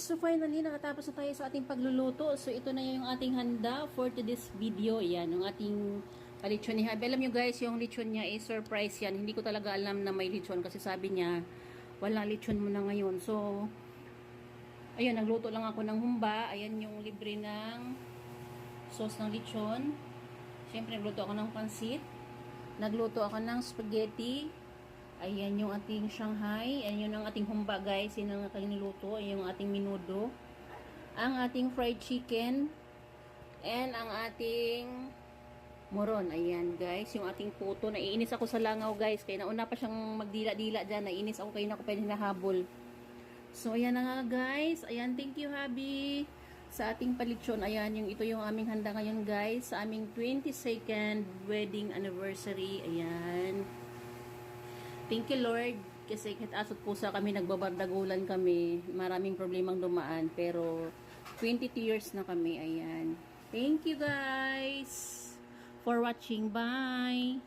So finally, nakatapos na tayo sa ating pagluluto. So ito na yung ating handa for today's video. Yan, yung ating lechon ni Habi. Alam nyo guys, yung lechon niya is surprise yan. Hindi ko talaga alam na may lechon kasi sabi niya, walang lechon mo na ngayon. So, ayun, nagluto lang ako ng humba. Ayan yung libre ng sauce ng lechon. Siyempre, nagluto ako ng pansit. Nagluto ako ng spaghetti. Ayan yung ating Shanghai. Ayan yung ating humba guys. Yan ang aking niluto. Ayan yung ating minudo. Ang ating fried chicken. And ang ating moron. Ayan guys. Yung ating puto. Naiinis ako sa langaw guys. Kaya nauna pa siyang magdila-dila dyan. Naiinis ako kaya na ako pwede hinahabol. So ayan na nga guys. Ayan, thank you Habi. Sa ating palitsyon. Ayan, ito yung aming handa ngayon guys. Sa aming 22nd wedding anniversary. Ayan. Thank you Lord kasi kahit asot pusa kami, nagbabardagulan kami, maraming problemang dumaan, pero 22 years na kami. Ayan. Thank you guys for watching. Bye!